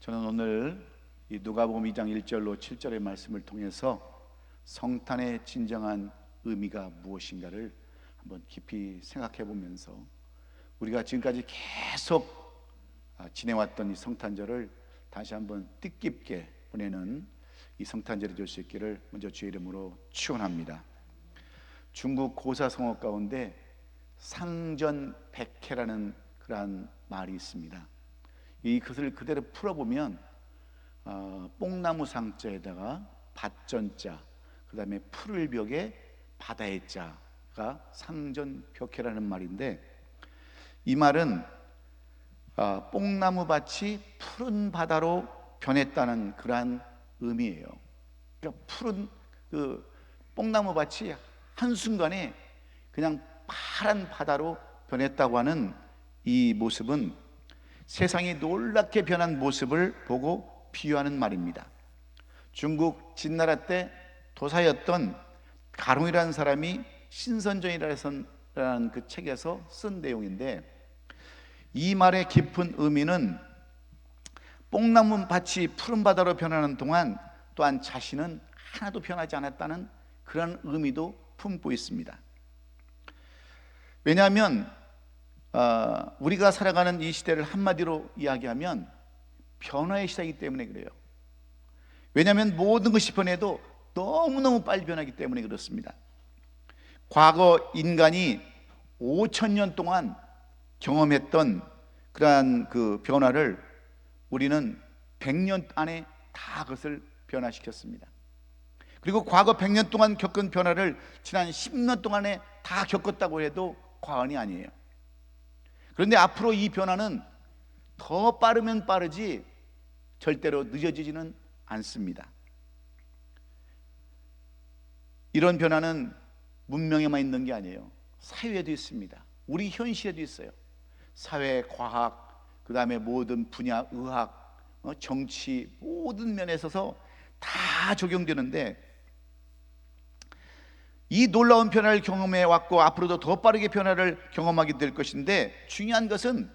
저는 오늘 이 누가복음 2장 1절로 7절의 말씀을 통해서 성탄의 진정한 의미가 무엇인가를 한번 깊이 생각해 보면서 우리가 지금까지 계속 지내왔던 이 성탄절을 다시 한번 뜻깊게 보내는 이 성탄절이 될 수 있기를 먼저 주의 이름으로 축원합니다. 중국 고사성어 가운데 상전백회라는 그러한 말이 있습니다. 이것을 그대로 풀어보면 뽕나무 상자에다가 밭전자, 그 다음에 푸를 벽에 바다의 자가 상전벽해라는 말인데, 이 말은 뽕나무 밭이 푸른 바다로 변했다는 그러한 의미예요. 그러니까 푸른 그 뽕나무 밭이 한순간에 그냥 파란 바다로 변했다고 하는 이 모습은 세상이 놀랍게 변한 모습을 보고 비유하는 말입니다. 중국 진나라 때 도사였던 가롱이라는 사람이 신선전이라는 그 책에서 쓴 내용인데, 이 말의 깊은 의미는 뽕나무 밭이 푸른 바다로 변하는 동안 또한 자신은 하나도 변하지 않았다는 그런 의미도 품고 있습니다. 왜냐하면 우리가 살아가는 이 시대를 한마디로 이야기하면 변화의 시대이기 때문에 그래요. 왜냐하면 모든 것이 변해도 너무너무 빨리 변하기 때문에 그렇습니다. 과거 인간이 5,000년 동안 경험했던 그러한 그 변화를 우리는 100년 안에 다 그것을 변화시켰습니다. 그리고 과거 100년 동안 겪은 변화를 지난 10년 동안에 다 겪었다고 해도 과언이 아니에요. 그런데 앞으로 이 변화는 더 빠르면 빠르지 절대로 늦어지지는 않습니다. 이런 변화는 문명에만 있는 게 아니에요. 사회에도 있습니다. 우리 현실에도 있어요. 사회, 과학, 그 다음에 모든 분야, 의학, 정치, 모든 면에 있어서 다 적용되는데, 이 놀라운 변화를 경험해 왔고 앞으로도 더 빠르게 변화를 경험하게 될 것인데, 중요한 것은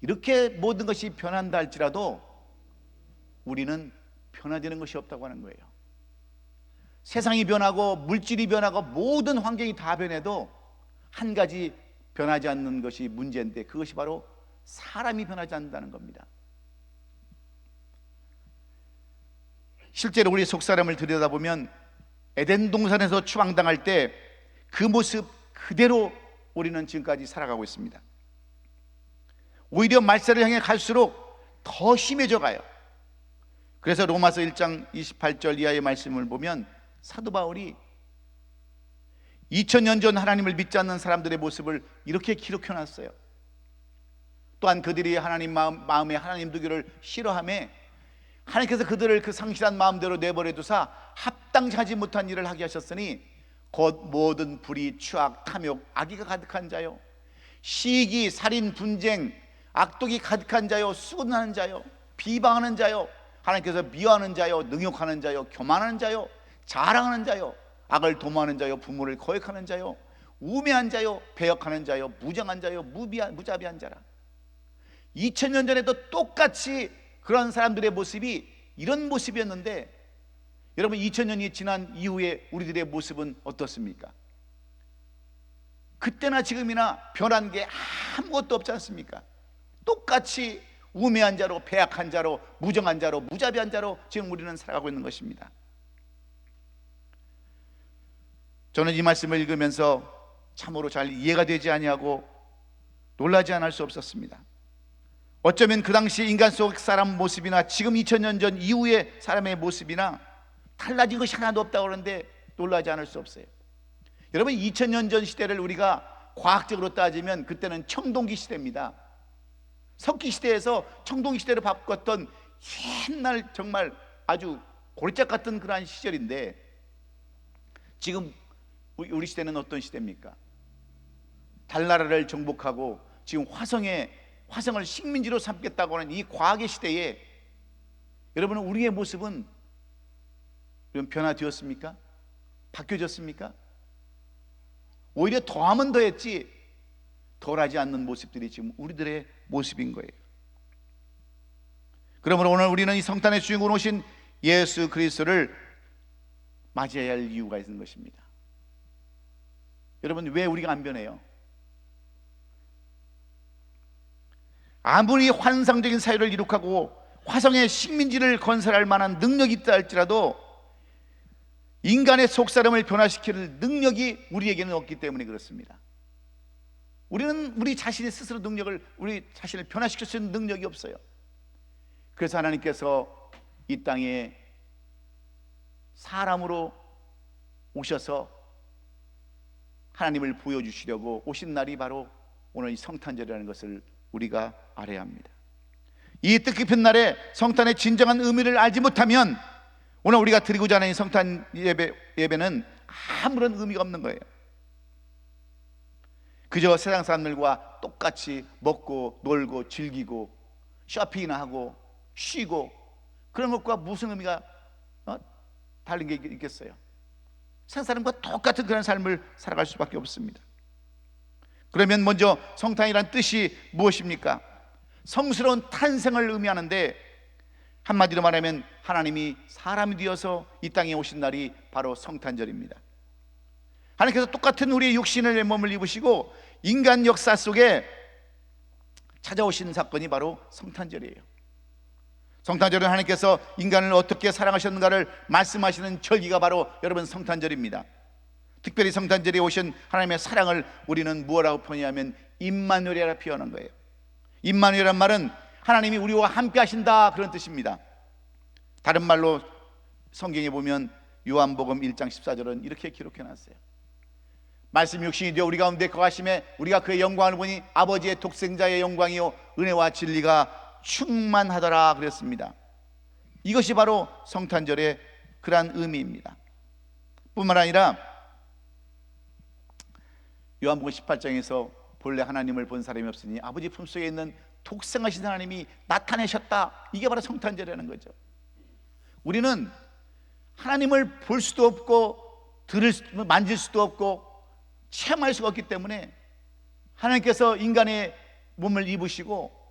이렇게 모든 것이 변한다 할지라도 우리는 변화되는 것이 없다고 하는 거예요. 세상이 변하고 물질이 변하고 모든 환경이 다 변해도 한 가지 변하지 않는 것이 문제인데, 그것이 바로 사람이 변하지 않는다는 겁니다. 실제로 우리 속사람을 들여다보면 에덴 동산에서 추방당할 때 그 모습 그대로 우리는 지금까지 살아가고 있습니다. 오히려 말세를 향해 갈수록 더 심해져 가요. 그래서 로마서 1장 28절 이하의 말씀을 보면 사도 바울이 2000년 전 하나님을 믿지 않는 사람들의 모습을 이렇게 기록해 놨어요. 또한 그들이 하나님 마음에 하나님 두기를 싫어하며 하나님께서 그들을 그 상실한 마음대로 내버려 두사 합당치 하지 못한 일을 하게 하셨으니 곧 모든 불의, 추악, 탐욕, 악의가 가득한 자요, 시기, 살인, 분쟁, 악독이 가득한 자요, 수군하는 자요, 비방하는 자요, 하나님께서 미워하는 자요, 능욕하는 자요, 교만하는 자요, 자랑하는 자요, 악을 도모하는 자요, 부모를 거역하는 자요, 우매한 자요, 배역하는 자요, 무정한 자요, 무자비한 자라. 2000년 전에도 똑같이 그런 사람들의 모습이 이런 모습이었는데, 여러분 2000년이 지난 이후에 우리들의 모습은 어떻습니까? 그때나 지금이나 변한 게 아무것도 없지 않습니까? 똑같이 우매한 자로, 배악한 자로, 무정한 자로, 무자비한 자로 지금 우리는 살아가고 있는 것입니다. 저는 이 말씀을 읽으면서 참으로 잘 이해가 되지 아니하고 놀라지 않을 수 없었습니다. 어쩌면 그 당시 인간 속 사람 모습이나 지금 2000년 전 이후의 사람의 모습이나 달라진 것이 하나도 없다고 그러는데 놀라지 않을 수 없어요. 여러분 2000년 전 시대를 우리가 과학적으로 따지면 그때는 청동기 시대입니다. 석기 시대에서 청동기 시대로 바꿨던 옛날 정말 아주 골짝 같은 그러한 시절인데, 지금 우리 시대는 어떤 시대입니까? 달나라를 정복하고 지금 화성을 식민지로 삼겠다고 하는 이 과학의 시대에 여러분 우리의 모습은 변화되었습니까? 바뀌어졌습니까? 오히려 더하면 더했지 덜하지 않는 모습들이 지금 우리들의 모습인 거예요. 그러므로 오늘 우리는 이 성탄의 주인공 오신 예수 그리스도를 맞이해야 할 이유가 있는 것입니다. 여러분, 왜 우리가 안 변해요? 아무리 환상적인 사회를 이룩하고 화성의 식민지를 건설할 만한 능력이 있다 할지라도 인간의 속사람을 변화시킬 능력이 우리에게는 없기 때문에 그렇습니다. 우리는 우리 자신의 스스로 능력을, 우리 자신을 변화시킬 수 있는 능력이 없어요. 그래서 하나님께서 이 땅에 사람으로 오셔서 하나님을 보여주시려고 오신 날이 바로 오늘 이 성탄절이라는 것을 우리가 알아야 합니다. 이 뜻깊은 날에 성탄의 진정한 의미를 알지 못하면 오늘 우리가 드리고자 하는 이 성탄 예배는 아무런 의미가 없는 거예요. 그저 세상 사람들과 똑같이 먹고 놀고 즐기고 쇼핑이나 하고 쉬고 그런 것과 무슨 의미가 다른 게 있겠어요? 세상 사람과 똑같은 그런 삶을 살아갈 수밖에 없습니다. 그러면 먼저 성탄이란 뜻이 무엇입니까? 성스러운 탄생을 의미하는데, 한마디로 말하면 하나님이 사람이 되어서 이 땅에 오신 날이 바로 성탄절입니다. 하나님께서 똑같은 우리의 육신의 몸을 입으시고 인간 역사 속에 찾아오신 사건이 바로 성탄절이에요. 성탄절은 하나님께서 인간을 어떻게 사랑하셨는가를 말씀하시는 절기가 바로 여러분 성탄절입니다. 특별히 성탄절에 오신 하나님의 사랑을 우리는 무엇이라고 표현하면 임마누엘이라 표현한 거예요. 임마누엘이란 말은 하나님이 우리와 함께 하신다, 그런 뜻입니다. 다른 말로 성경에 보면 요한복음 1장 14절은 이렇게 기록해 놨어요. 말씀 육신이 되어 우리 가운데 거하심에 우리가 그의 영광을 보니 아버지의 독생자의 영광이요 은혜와 진리가 충만하더라 그랬습니다. 이것이 바로 성탄절의 그러한 의미입니다. 뿐만 아니라 요한복음 18장에서 본래 하나님을 본 사람이 없으니 아버지 품속에 있는 독생하신 하나님이 나타내셨다, 이게 바로 성탄절이라는 거죠. 우리는 하나님을 볼 수도 없고 만질 수도 없고 체험할 수가 없기 때문에 하나님께서 인간의 몸을 입으시고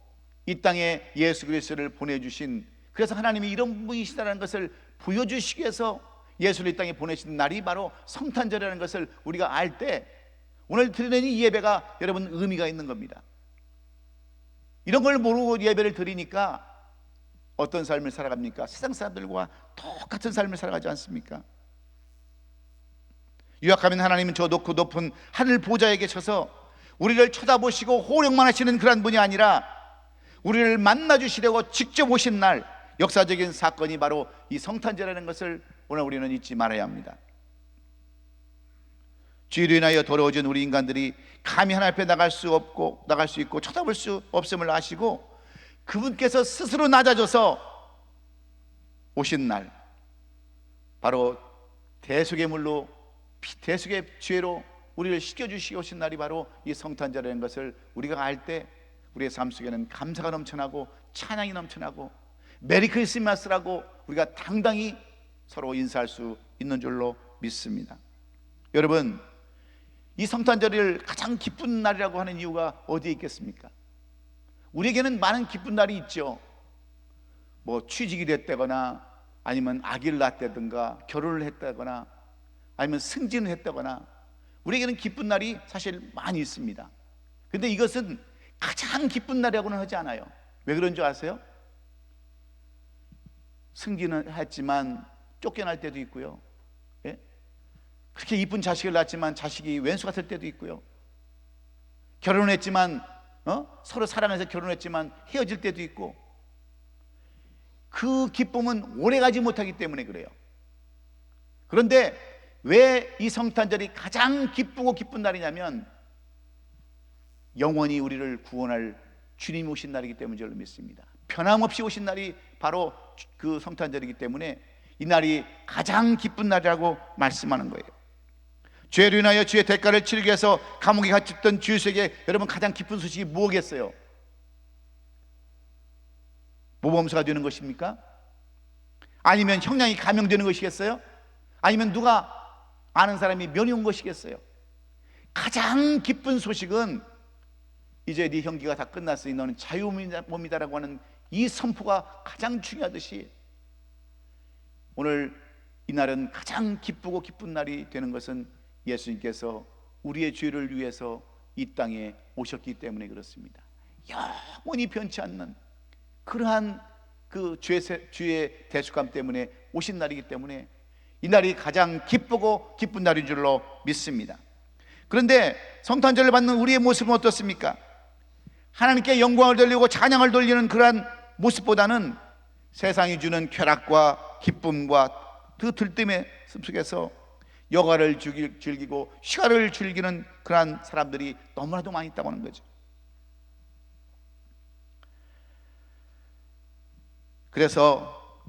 이 땅에 예수 그리스도를 보내주신, 그래서 하나님이 이런 분이시다는 것을 보여주시기 위해서 예수를 이 땅에 보내신 날이 바로 성탄절이라는 것을 우리가 알 때 오늘 드리는 이 예배가 여러분 의미가 있는 겁니다. 이런 걸 모르고 예배를 드리니까 어떤 삶을 살아갑니까? 세상 사람들과 똑같은 삶을 살아가지 않습니까? 요약하면 하나님은 저 높고 높은 하늘 보좌에 계셔서 우리를 쳐다보시고 호령만 하시는 그런 분이 아니라 우리를 만나주시려고 직접 오신 날, 역사적인 사건이 바로 이 성탄절이라는 것을 오늘 우리는 잊지 말아야 합니다. 죄로 인하여 더러워진 우리 인간들이 감히 하나님 앞에 나갈 수 있고 쳐다볼 수 없음을 아시고 그분께서 스스로 낮아져서 오신 날, 바로 대속의 물로, 대속의 죄로 우리를 씻겨주시고 오신 날이 바로 이 성탄절이라는 것을 우리가 알 때 우리의 삶 속에는 감사가 넘쳐나고 찬양이 넘쳐나고 메리 크리스마스라고 우리가 당당히 서로 인사할 수 있는 줄로 믿습니다. 여러분, 이 성탄절을 가장 기쁜 날이라고 하는 이유가 어디에 있겠습니까? 우리에게는 많은 기쁜 날이 있죠. 뭐 취직이 됐다거나 아니면 아기를 낳았다든가 결혼을 했다거나 아니면 승진을 했다거나 우리에게는 기쁜 날이 사실 많이 있습니다. 근데 이것은 가장 기쁜 날이라고는 하지 않아요. 왜 그런 줄 아세요? 승진을 했지만 쫓겨날 때도 있고요, 예? 그렇게 이쁜 자식을 낳았지만 자식이 왼수 같을 때도 있고요, 결혼했지만 서로 사랑해서 결혼했지만 헤어질 때도 있고, 그 기쁨은 오래가지 못하기 때문에 그래요. 그런데 왜 이 성탄절이 가장 기쁘고 기쁜 날이냐면 영원히 우리를 구원할 주님이 오신 날이기 때문인 줄 믿습니다. 변함없이 오신 날이 바로 그 성탄절이기 때문에 이 날이 가장 기쁜 날이라고 말씀하는 거예요. 죄로 인하여 죄의 대가를 치르기 위해서 감옥에 갇혔던 주유소에게 여러분 가장 기쁜 소식이 뭐겠어요? 모범사가 되는 것입니까? 아니면 형량이 감형되는 것이겠어요? 아니면 누가 아는 사람이 면회 온 것이겠어요? 가장 기쁜 소식은 이제 네 형기가 다 끝났으니 너는 자유몸이다라고 하는 이 선포가 가장 중요하듯이 오늘 이날은 가장 기쁘고 기쁜 날이 되는 것은 예수님께서 우리의 죄를 위해서 이 땅에 오셨기 때문에 그렇습니다. 영원히 변치 않는 그러한 그 죄의 대속감 때문에 오신 날이기 때문에 이 날이 가장 기쁘고 기쁜 날인 줄로 믿습니다. 그런데 성탄절을 받는 우리의 모습은 어떻습니까? 하나님께 영광을 돌리고 찬양을 돌리는 그러한 모습보다는 세상이 주는 쾌락과 기쁨과 그 들뜸의 속에서 여가를 즐기고 휴가를 즐기는 그러한 사람들이 너무나도 많이 있다고 하는 거죠. 그래서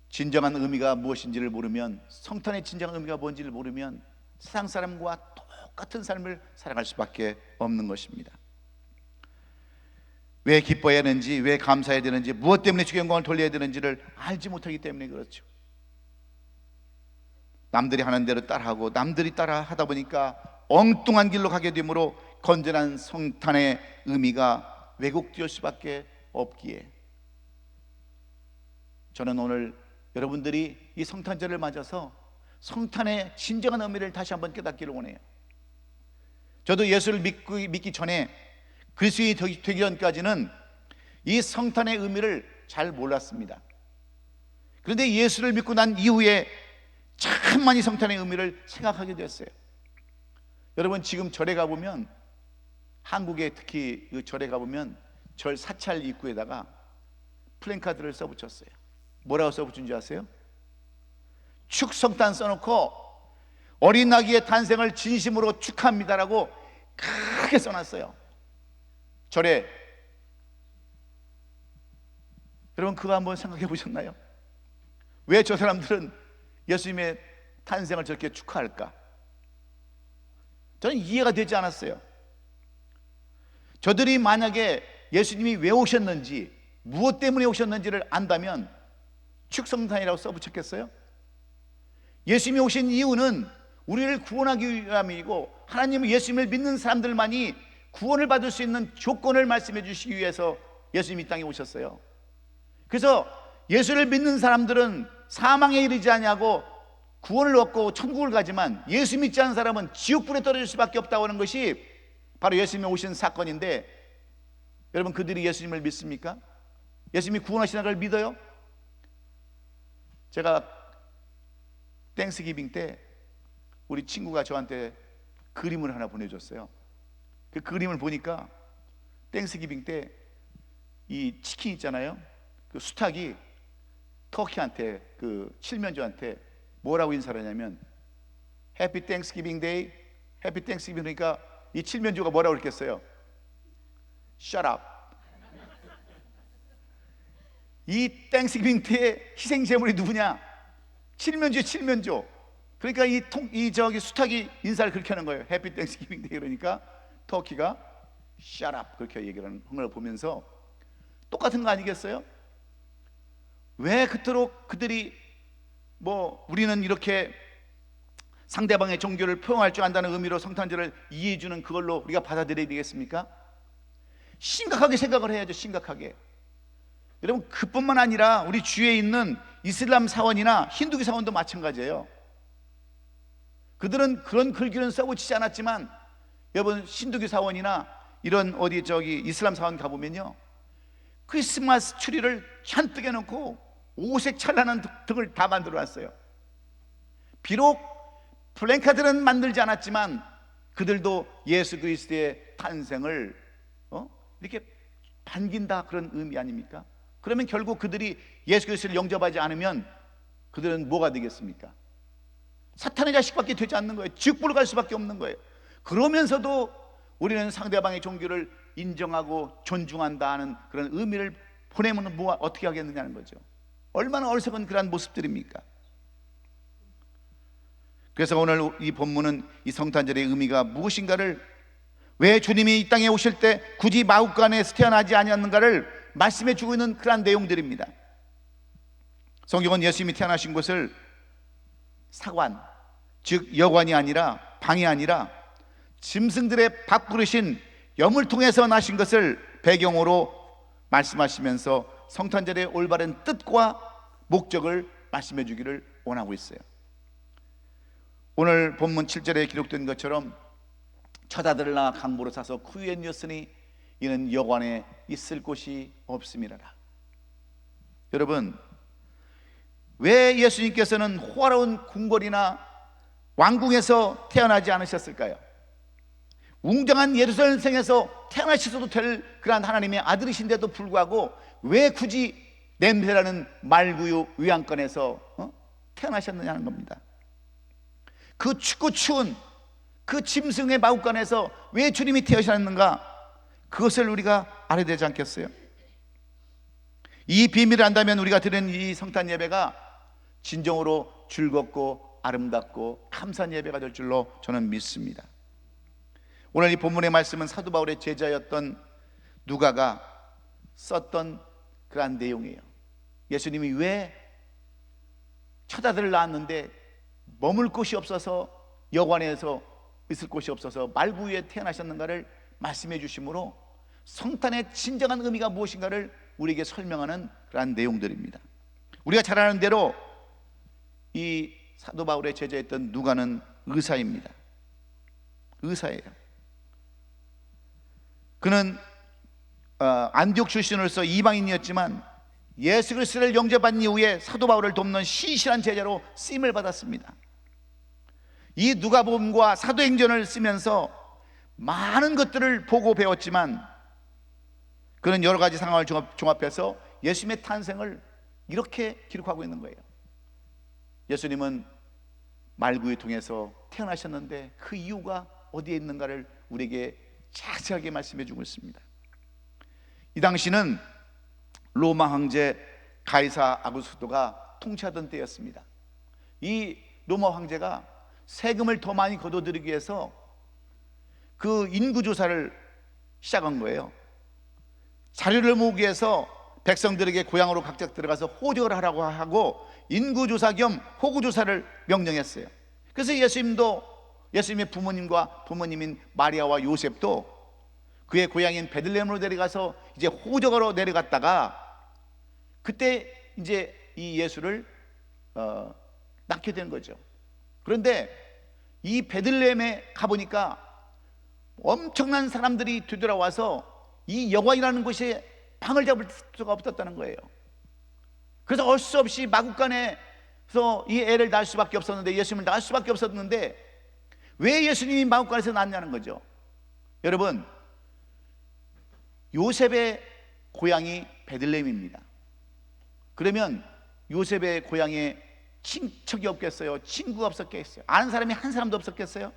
진정한 의미가 무엇인지를 모르면, 성탄의 진정한 의미가 뭔지를 모르면 세상 사람과 똑같은 삶을 살아갈 수밖에 없는 것입니다. 왜 기뻐해야 되는지, 왜 감사해야 되는지, 무엇 때문에 주의 영광을 돌려야 되는지를 알지 못하기 때문에 그렇죠. 남들이 하는 대로 따라하고 남들이 따라 하다 보니까 엉뚱한 길로 가게 되므로 건전한 성탄의 의미가 왜곡될 수밖에 없기에, 저는 오늘 여러분들이 이 성탄절을 맞아서 성탄의 진정한 의미를 다시 한번 깨닫기를 원해요. 저도 예수를 믿기 전에, 그리스도인이 되기 전까지는 이 성탄의 의미를 잘 몰랐습니다. 그런데 예수를 믿고 난 이후에 참 많이 성탄의 의미를 생각하게 됐어요. 여러분, 지금 절에 가보면, 한국에 특히 그 절에 가보면 절 사찰 입구에다가 플랜카드를 써붙였어요. 뭐라고 써붙인 줄 아세요? 축성탄 써놓고 어린 아기의 탄생을 진심으로 축하합니다라고 크게 써놨어요, 절에. 여러분, 그거 한번 생각해 보셨나요? 왜 저 사람들은 예수님의 탄생을 저렇게 축하할까? 저는 이해가 되지 않았어요. 저들이 만약에 예수님이 왜 오셨는지, 무엇 때문에 오셨는지를 안다면 축성탄이라고 써붙였겠어요? 예수님이 오신 이유는 우리를 구원하기 위함이고, 하나님은 예수님을 믿는 사람들만이 구원을 받을 수 있는 조건을 말씀해 주시기 위해서 예수님이 이 땅에 오셨어요. 그래서 예수를 믿는 사람들은 사망에 이르지 아니하고 구원을 얻고 천국을 가지만, 예수 믿지 않는 사람은 지옥불에 떨어질 수밖에 없다고 하는 것이 바로 예수님이 오신 사건인데, 여러분, 그들이 예수님을 믿습니까? 예수님이 구원하시는 걸 믿어요? 제가 땡스기빙 때 우리 친구가 저한테 그림을 하나 보내줬어요. 그 그림을 보니까 땡스기빙 때 이 치킨 있잖아요, 그 수탉이 터키한테, 그 칠면조한테 뭐라고 인사를 하냐면 해피 땡스기빙 데이, 해피 땡스기빙. 그러니까 이 칠면조가 뭐라고 그랬겠어요? Shut up. 이 땡스기빙 때의 희생제물이 누구냐? 칠면조. 그러니까 이 수탉이 인사를 그렇게 하는 거예요. 해피 땡스기빙 데이. 그러니까 터키가 shut up 그렇게 얘기를 하는 걸 보면서 똑같은 거 아니겠어요? 왜 그토록 그들이 우리는 이렇게 상대방의 종교를 포용할 줄 안다는 의미로 성탄절을 이해해 주는 그걸로 우리가 받아들여야 되겠습니까? 심각하게 생각을 해야죠, 심각하게. 여러분, 그뿐만 아니라 우리 주위에 있는 이슬람 사원이나 힌두교 사원도 마찬가지예요. 그들은 그런 글귀는 써붙이지 않았지만, 여러분, 힌두교 사원이나 이런 이슬람 사원 가보면요, 크리스마스 트리를 잔뜩 해놓고 오색 찬란한 등을 다 만들어 놨어요. 비록 플랜카드는 만들지 않았지만 그들도 예수 그리스도의 탄생을 이렇게 반긴다, 그런 의미 아닙니까? 그러면 결국 그들이 예수 그리스도를 영접하지 않으면 그들은 뭐가 되겠습니까? 사탄의 자식밖에 되지 않는 거예요. 지옥불로 갈 수밖에 없는 거예요. 그러면서도 우리는 상대방의 종교를 인정하고 존중한다 하는 그런 의미를 보내면 어떻게 하겠느냐는 거죠. 얼마나 어리석은 그러한 모습들입니까? 그래서 오늘 이 본문은 이 성탄절의 의미가 무엇인가를, 왜 주님이 이 땅에 오실 때 굳이 마구간에서 태어나지 아니었는가를 말씀해 주고 있는 그러한 내용들입니다. 성경은 예수님이 태어나신 곳을 사관, 즉 여관이 아니라, 방이 아니라 짐승들의 밥그릇인 염을 통해서 나신 것을 배경으로 말씀하시면서 성탄절의 올바른 뜻과 목적을 말씀해 주기를 원하고 있어요. 오늘 본문 7절에 기록된 것처럼 첫 아들을 낳아 강보로 사서 그 위에 뉘었으니 이는 여관에 있을 곳이 없음이라라. 여러분, 왜 예수님께서는 호화로운 궁궐이나 왕궁에서 태어나지 않으셨을까요? 웅장한 예루살렘 성에서 태어나셔도 될 그러한 하나님의 아들이신데도 불구하고 왜 굳이 냄새나는 말구유 위안권에서 태어나셨느냐는 겁니다. 그 춥고 추운 그 짐승의 마구간에서 왜 주님이 태어나셨는가, 그것을 우리가 알아야 되지 않겠어요? 이 비밀을 안다면 우리가 드리는 이 성탄 예배가 진정으로 즐겁고 아름답고 감사한 예배가 될 줄로 저는 믿습니다. 오늘 이 본문의 말씀은 사도 바울의 제자였던 누가가 썼던 그러한 내용이에요. 예수님이 왜 첫아들을 낳았는데 머물 곳이 없어서, 여관에서 있을 곳이 없어서 말구유에 태어나셨는가를 말씀해 주심으로 성탄의 진정한 의미가 무엇인가를 우리에게 설명하는 그러한 내용들입니다. 우리가 잘 아는 대로 이 사도 바울의 제자였던 누가는 의사입니다. 의사예요. 그는 안디옥 출신으로서 이방인이었지만 예수 그리스도를 영접한 이후에 사도 바울을 돕는 신실한 제자로 쓰임을 받았습니다. 이 누가복음과 사도행전을 쓰면서 많은 것들을 보고 배웠지만 그는 여러 가지 상황을 종합해서 예수님의 탄생을 이렇게 기록하고 있는 거예요. 예수님은 말구유 통해서 태어나셨는데 그 이유가 어디에 있는가를 우리에게 자세하게 말씀해 주고 있습니다. 이 당시는 로마 황제 가이사 아구스토가 통치하던 때였습니다. 이 로마 황제가 세금을 더 많이 거둬들이기 위해서 그 인구조사를 시작한 거예요. 자료를 모으기 위해서 백성들에게 고향으로 각자 들어가서 호적을 하라고 하고 인구조사 겸 호구조사를 명령했어요. 그래서 예수님의 부모님과 부모님인 마리아와 요셉도 그의 고향인 베들레헴으로 내려가서 이제 호적으로 내려갔다가 그때 이제 이 예수를 낳게 된 거죠. 그런데 이 베들레헴에 가보니까 엄청난 사람들이 되돌아와서 이 여관이라는 곳에 방을 잡을 수가 없었다는 거예요. 그래서 어쩔 수 없이 마구간에서 이 애를 낳을 수밖에 없었는데, 예수님을 낳을 수밖에 없었는데 왜 예수님이 마구간에서 낳냐는 거죠. 여러분, 요셉의 고향이 베들레헴입니다. 그러면 요셉의 고향에 친척이 없겠어요? 친구가 없었겠어요? 아는 사람이 한 사람도 없었겠어요?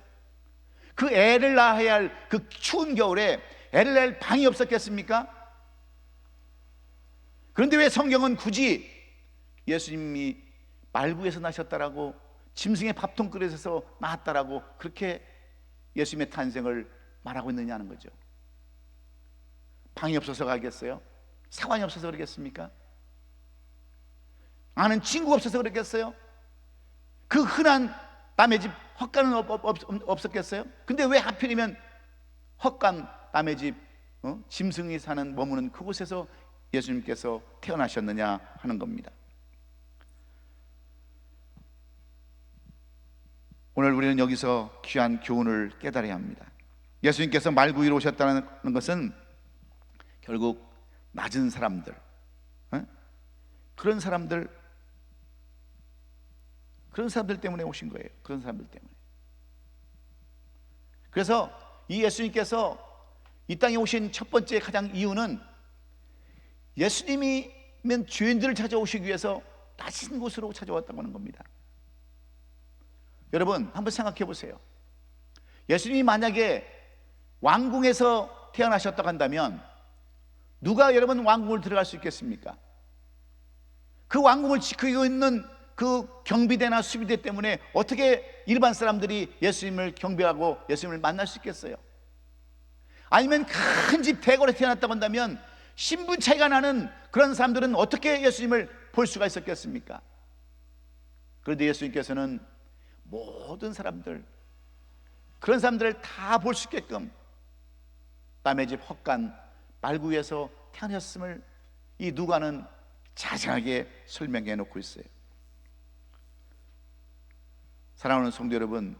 그 애를 낳아야 할 그 추운 겨울에 애를 낳을 방이 없었겠습니까? 그런데 왜 성경은 굳이 예수님이 말구에서 나셨다라고, 짐승의 밥통 그릇에서 나왔다라고 그렇게 예수님의 탄생을 말하고 있느냐는 거죠. 방이 없어서 가겠어요? 사관이 없어서 그러겠습니까? 아는 친구가 없어서 그러겠어요? 그 흔한 남의 집 헛간은 없었겠어요? 근데 왜 하필이면 헛간 남의 집 짐승이 사는 머무는 그곳에서 예수님께서 태어나셨느냐 하는 겁니다. 오늘 우리는 여기서 귀한 교훈을 깨달아야 합니다. 예수님께서 말구유로 오셨다는 것은 결국 낮은 사람들, 그런 사람들 때문에 오신 거예요. 그런 사람들 때문에. 그래서 이 예수님께서 이 땅에 오신 첫 번째 가장 이유는 예수님이면 죄인들을 찾아오시기 위해서 낮은 곳으로 찾아왔다고 하는 겁니다. 여러분, 한번 생각해 보세요. 예수님이 만약에 왕궁에서 태어나셨다고 한다면 누가 여러분 왕궁을 들어갈 수 있겠습니까? 그 왕궁을 지키고 있는 그 경비대나 수비대 때문에 어떻게 일반 사람들이 예수님을 경배하고 예수님을 만날 수 있겠어요? 아니면 큰 집 대궐에 태어났다고 한다면 신분 차이가 나는 그런 사람들은 어떻게 예수님을 볼 수가 있었겠습니까? 그런데 예수님께서는 모든 사람들, 그런 사람들을 다 볼 수 있게끔 남의 집 헛간 말구유에서 태어났음을 이 누가는 자세하게 설명해 놓고 있어요. 사랑하는 성도 여러분,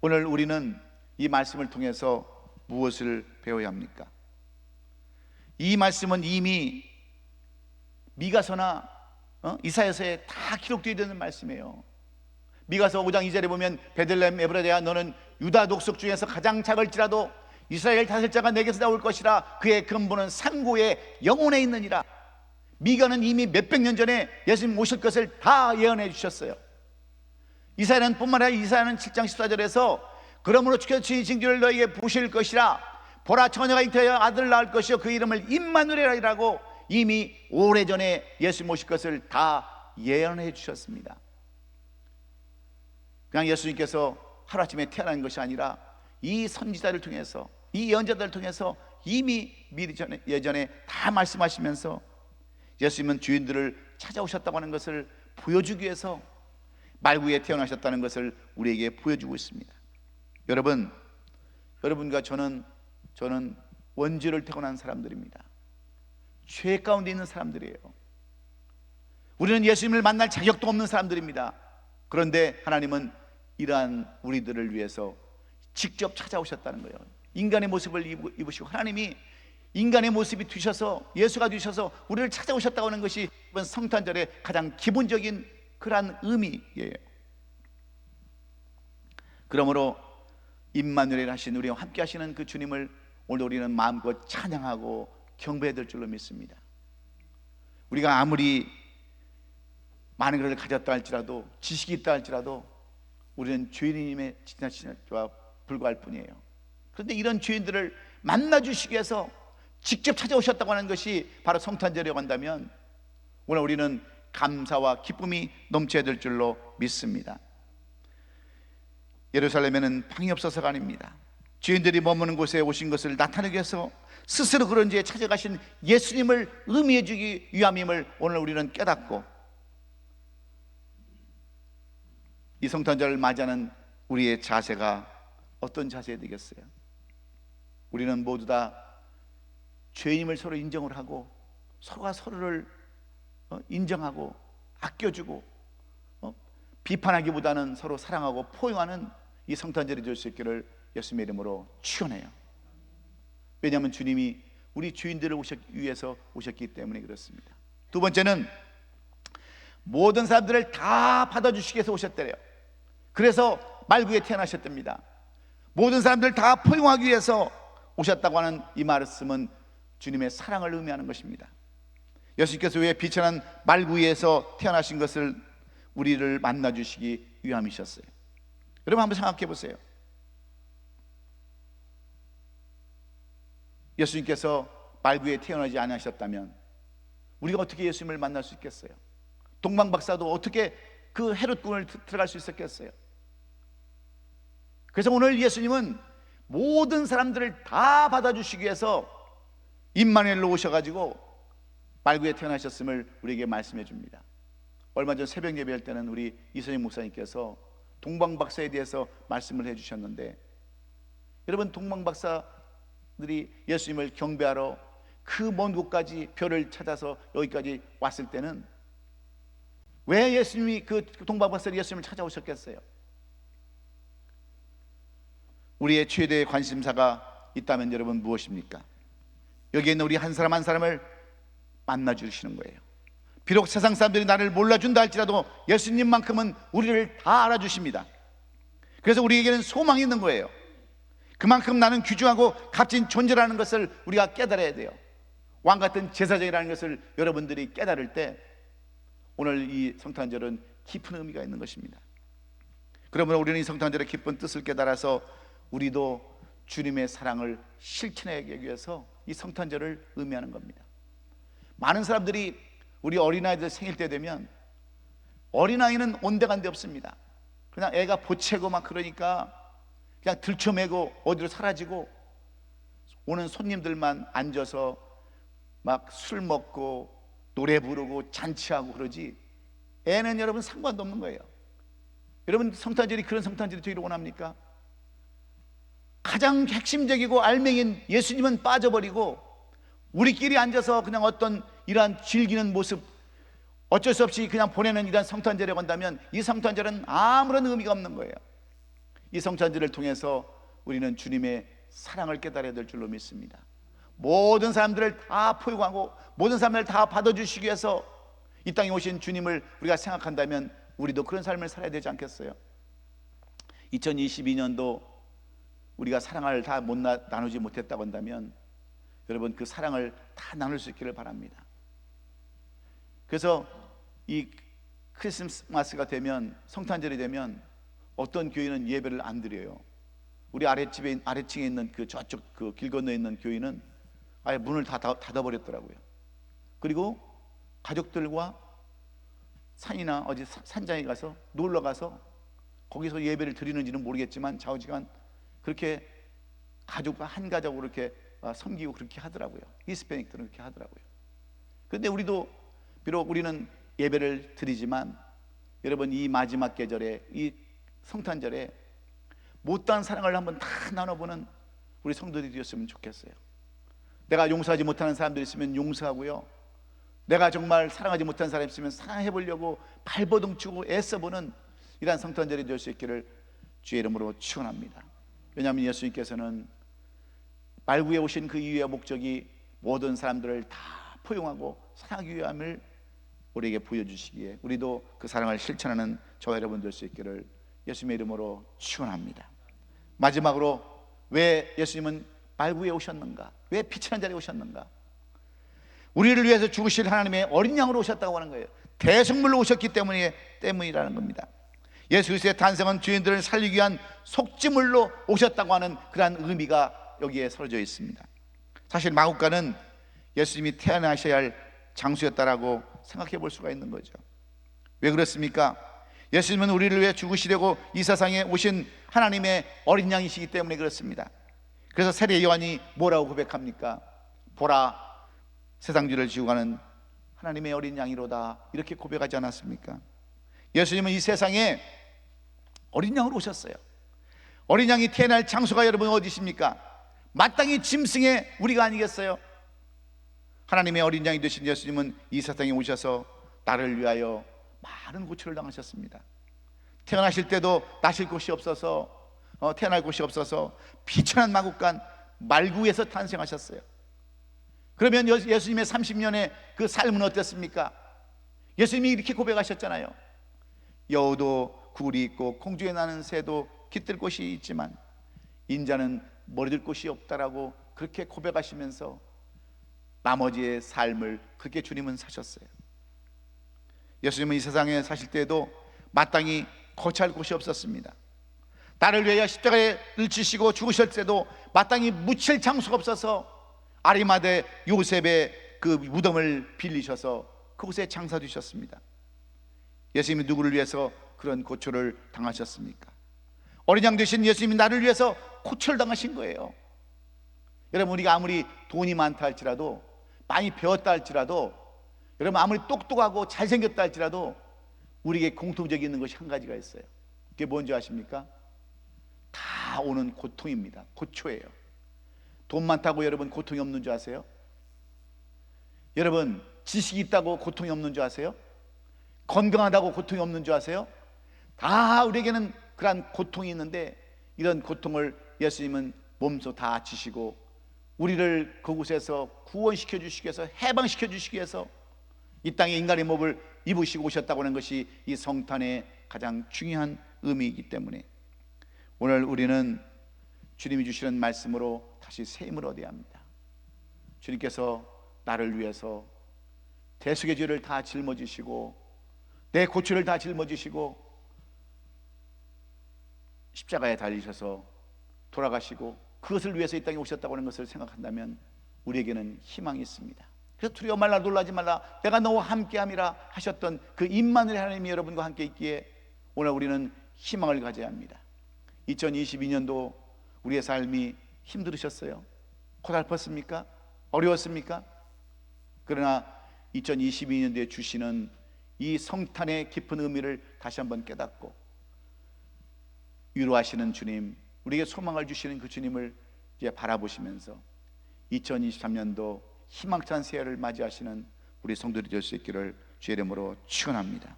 오늘 우리는 이 말씀을 통해서 무엇을 배워야 합니까? 이 말씀은 이미 미가서나 이사야서에 다 기록되어 있는 말씀이에요. 미가서 5장 2절에 보면 베들레헴 에브라데야, 너는 유다 족속 중에서 가장 작을지라도 이스라엘 다스릴 자가 내게서 나올 것이라. 그의 근본은 산고에 영혼에 있느니라. 미가는 이미 몇백 년 전에 예수님 오실 것을 다 예언해 주셨어요. 이사야는 뿐만 아니라 이사야는 7장 14절에서 그러므로 주께서 징조를 너에게 부으실 것이라. 보라, 처녀가 잉태하여 아들을 낳을 것이요 그 이름을 임마누엘이라고 이미 오래전에 예수님 오실 것을 다 예언해 주셨습니다. 그냥 예수님께서 하루아침에 태어난 것이 아니라 이 선지자를 통해서, 이 예언자들을 통해서 이미 미리 예전에 다 말씀하시면서 예수님은 주인들을 찾아오셨다고 하는 것을 보여주기 위해서 말구에 태어나셨다는 것을 우리에게 보여주고 있습니다. 여러분과 저는 원죄를 태어난 사람들입니다. 죄 가운데 있는 사람들이에요. 우리는 예수님을 만날 자격도 없는 사람들입니다. 그런데 하나님은 이러한 우리들을 위해서 직접 찾아오셨다는 거예요. 인간의 모습을 입으시고 하나님이 인간의 모습이 되셔서, 예수가 되셔서 우리를 찾아오셨다고 하는 것이 이번 성탄절의 가장 기본적인 그러한 의미예요. 그러므로 임마누엘 하신 우리와 함께 하시는 그 주님을 오늘 우리는 마음껏 찬양하고 경배해야 될 줄로 믿습니다. 우리가 아무리 많은 것을 가졌다 할지라도, 지식이 있다 할지라도 우리는 죄인임에 지나치와 불과할 뿐이에요. 그런데 이런 죄인들을 만나주시기 위해서 직접 찾아오셨다고 하는 것이 바로 성탄절이라고 한다면 오늘 우리는 감사와 기쁨이 넘쳐야 될 줄로 믿습니다. 예루살렘에는 방이 없어서가 아닙니다. 죄인들이 머무는 곳에 오신 것을 나타내기 위해서 스스로 그런 지에 찾아가신 예수님을 의미해 주기 위함임을 오늘 우리는 깨닫고, 이 성탄절을 맞이하는 우리의 자세가 어떤 자세가 되겠어요? 우리는 모두 다 죄인임을 서로 인정을 하고 서로가 서로를 인정하고 아껴주고 비판하기보다는 서로 사랑하고 포용하는 이 성탄절이 될 수 있기를 예수님의 이름으로 축원해요. 왜냐하면 주님이 우리 죄인들을 위해서 오셨기 때문에 그렇습니다. 두 번째는 모든 사람들을 다 받아주시기 위해서 오셨대요. 그래서 말구에 태어나셨답니다. 모든 사람들을 다 포용하기 위해서 오셨다고 하는 이 말씀은 주님의 사랑을 의미하는 것입니다. 예수님께서 왜 비천한 말구에서 태어나신 것을 우리를 만나주시기 위함이셨어요. 여러분 한번 생각해 보세요. 예수님께서 말구에 태어나지 않으셨다면 우리가 어떻게 예수님을 만날 수 있겠어요? 동방박사도 어떻게 그 헤롯궁을 들어갈 수 있었겠어요? 그래서 오늘 예수님은 모든 사람들을 다 받아주시기 위해서 임마누엘로 오셔가지고 말구에 태어나셨음을 우리에게 말씀해 줍니다. 얼마 전 새벽 예배할 때는 우리 이선희 목사님께서 동방박사에 대해서 말씀을 해주셨는데, 여러분 동방박사들이 예수님을 경배하러 그 먼 곳까지 별을 찾아서 여기까지 왔을 때는 왜 예수님이 그 동방박사들이 예수님을 찾아오셨겠어요? 우리의 최대의 관심사가 있다면 여러분 무엇입니까? 여기에 있는 우리 한 사람 한 사람을 만나주시는 거예요. 비록 세상 사람들이 나를 몰라준다 할지라도 예수님만큼은 우리를 다 알아주십니다. 그래서 우리에게는 소망이 있는 거예요. 그만큼 나는 귀중하고 값진 존재라는 것을 우리가 깨달아야 돼요. 왕같은 제사장이라는 것을 여러분들이 깨달을 때 오늘 이 성탄절은 깊은 의미가 있는 것입니다. 그러므로 우리는 이 성탄절의 깊은 뜻을 깨달아서 우리도 주님의 사랑을 실천하기 위해서 이 성탄절을 의미하는 겁니다. 많은 사람들이 우리 어린아이들 생일 때 되면, 어린아이는 온데간데 없습니다. 그냥 애가 보채고 막 그러니까 그냥 들쳐매고 어디로 사라지고, 오는 손님들만 앉아서 막 술 먹고 노래 부르고 잔치하고 그러지 애는 여러분 상관도 없는 거예요. 여러분 성탄절이 그런 성탄절이 되기를 원합니까? 가장 핵심적이고 알맹이인 예수님은 빠져버리고 우리끼리 앉아서 그냥 어떤 이러한 즐기는 모습, 어쩔 수 없이 그냥 보내는 이러한 성탄절에 간다면 이 성탄절은 아무런 의미가 없는 거예요. 이 성탄절을 통해서 우리는 주님의 사랑을 깨달아야 될 줄로 믿습니다. 모든 사람들을 다 포용하고 모든 사람들을 다 받아주시기 위해서 이 땅에 오신 주님을 우리가 생각한다면 우리도 그런 삶을 살아야 되지 않겠어요? 2022년도 우리가 사랑을 다 못 나누지 못했다고 한다면 여러분 그 사랑을 다 나눌 수 있기를 바랍니다. 그래서 이 크리스마스가 되면, 성탄절이 되면 어떤 교회는 예배를 안 드려요. 우리 아래층에 있는 그 저쪽 그 길 건너에 있는 교회는 아예 문을 다 닫아버렸더라고요. 그리고 가족들과 산이나 어디 산장에 가서 놀러 가서 거기서 예배를 드리는지는 모르겠지만 좌우지간 그렇게 가족과 한 가족으로 이렇게 섬기고 그렇게 하더라고요. 히스패닉들은 그렇게 하더라고요. 그런데 우리도 비록 우리는 예배를 드리지만 여러분 이 마지막 계절에, 이 성탄절에 못다한 사랑을 한번 다 나눠보는 우리 성도들이 되었으면 좋겠어요. 내가 용서하지 못하는 사람들이 있으면 용서하고요, 내가 정말 사랑하지 못한 사람이 있으면 사랑해 보려고 발버둥 치고 애써보는 이러한 성탄절이 될 수 있기를 주의 이름으로 축원합니다. 왜냐하면 예수님께서는 말구에 오신 그 이유의 목적이 모든 사람들을 다 포용하고 사랑하기 위함을 우리에게 보여주시기에 우리도 그 사랑을 실천하는 저와 여러분 될 수 있기를 예수님의 이름으로 축원합니다. 마지막으로 왜 예수님은 말구에 오셨는가? 왜 피치는 자리에 오셨는가? 우리를 위해서 죽으실 하나님의 어린 양으로 오셨다고 하는 거예요. 대속물로 오셨기 때문이라는 겁니다. 예수 그리스도의 탄생은 죄인들을 살리기 위한 속죄물로 오셨다고 하는 그러한 의미가 여기에 서려져 있습니다. 사실 마국간은 예수님이 태어나셔야 할 장소였다라고 생각해 볼 수가 있는 거죠. 왜 그렇습니까? 예수님은 우리를 위해 죽으시려고 이 세상에 오신 하나님의 어린 양이시기 때문에 그렇습니다. 그래서 세례 요한이 뭐라고 고백합니까? 보라, 세상 죄를 지고 가는 하나님의 어린 양이로다, 이렇게 고백하지 않았습니까? 예수님은 이 세상에 어린 양으로 오셨어요. 어린 양이 태어날 장소가 여러분 어디십니까? 마땅히 짐승의 우리가 아니겠어요? 하나님의 어린 양이 되신 예수님은 이 세상에 오셔서 나를 위하여 많은 고초를 당하셨습니다. 태어나실 때도 나실 곳이 없어서 태어날 곳이 없어서 비천한 마국간 말구에서 탄생하셨어요. 그러면 예수님의 30년의 그 삶은 어땠습니까? 예수님이 이렇게 고백하셨잖아요. 여우도 굴이 있고 공중에 나는 새도 깃들 곳이 있지만 인자는 머리들 곳이 없다라고 그렇게 고백하시면서 나머지의 삶을 그렇게 주님은 사셨어요. 예수님은 이 세상에 사실 때도 마땅히 거처할 곳이 없었습니다. 나를 위하여 십자가를 지시고 죽으실 때도 마땅히 묻힐 장소가 없어서 아리마대 요셉의 그 무덤을 빌리셔서 그곳에 장사되셨습니다. 예수님이 누구를 위해서 그런 고초를 당하셨습니까? 어린 양 되신 예수님이 나를 위해서 고초를 당하신 거예요. 여러분, 우리가 아무리 돈이 많다 할지라도, 많이 배웠다 할지라도, 여러분 아무리 똑똑하고 잘생겼다 할지라도 우리에게 공통적이 있는 것이 한 가지가 있어요. 그게 뭔지 아십니까? 다 오는 고통입니다. 고초예요. 돈 많다고 여러분 고통이 없는 줄 아세요? 여러분 지식이 있다고 고통이 없는 줄 아세요? 건강하다고 고통이 없는 줄 아세요? 다 우리에게는 그러한 고통이 있는데, 이런 고통을 예수님은 몸소 다 지시고 우리를 그곳에서 구원시켜 주시기 위해서, 해방시켜 주시기 위해서 이 땅에 인간의 몸을 입으시고 오셨다고 하는 것이 이 성탄의 가장 중요한 의미이기 때문에 오늘 우리는 주님이 주시는 말씀으로 다시 새 힘을 얻어야 합니다. 주님께서 나를 위해서 대속의 죄를 다 짊어지시고 내 고초를 다 짊어지시고 십자가에 달리셔서 돌아가시고 그것을 위해서 이 땅에 오셨다고 하는 것을 생각한다면 우리에게는 희망이 있습니다. 그래서 두려워 말라, 놀라지 말라, 내가 너와 함께함이라 하셨던 그 임마누엘 하나님이 여러분과 함께 있기에 오늘 우리는 희망을 가져야 합니다. 2022년도 우리의 삶이 힘들으셨어요? 고달팠습니까? 어려웠습니까? 그러나 2022년도에 주시는 이 성탄의 깊은 의미를 다시 한번 깨닫고 위로하시는 주님, 우리에게 소망을 주시는 그 주님을 이제 바라보시면서 2023년도 희망찬 새해를 맞이하시는 우리 성도들이 될 수 있기를 주의 이름으로 축원합니다.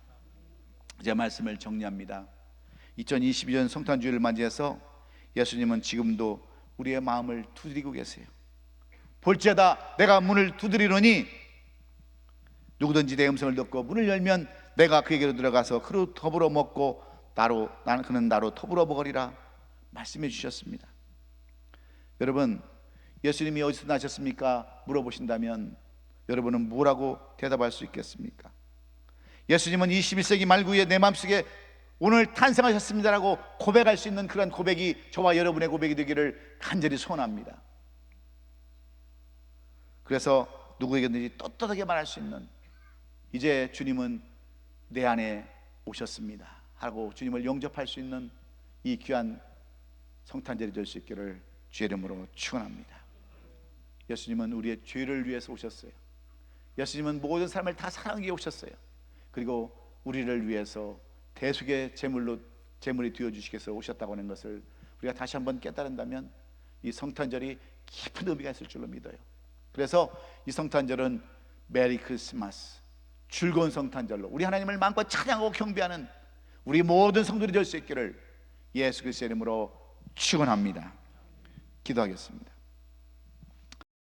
이제 말씀을 정리합니다. 2022년 성탄주의를 맞이해서 예수님은 지금도 우리의 마음을 두드리고 계세요. 볼지어다 내가 문을 두드리노니 누구든지 내 음성을 듣고 문을 열면 내가 그에게로 들어가서 그로 더불어 먹고 그는 나로 더불어 먹으리라 말씀해 주셨습니다. 여러분, 예수님이 어디서 나셨습니까? 물어보신다면 여러분은 뭐라고 대답할 수 있겠습니까? 예수님은 21세기 말구에 내 마음속에 오늘 탄생하셨습니다라고 고백할 수 있는 그런 고백이 저와 여러분의 고백이 되기를 간절히 소원합니다. 그래서 누구에게든지 떳떳하게 말할 수 있는, 이제 주님은 내 안에 오셨습니다 하고 주님을 영접할 수 있는 이 귀한 성탄절이 될 수 있기를 주의 이름으로 축원합니다. 예수님은 우리의 죄를 위해서 오셨어요. 예수님은 모든 사람을 다 사랑하기 위해 오셨어요. 그리고 우리를 위해서 대속의 제물이 되어주시기 위해서 오셨다고 하는 것을 우리가 다시 한번 깨달은다면 이 성탄절이 깊은 의미가 있을 줄로 믿어요. 그래서 이 성탄절은 메리 크리스마스, 즐거운 성탄절로 우리 하나님을 마음껏 찬양하고 경배하는 우리 모든 성도들이 될 수 있기를 예수 그리스도의 이름으로 축원합니다. 기도하겠습니다.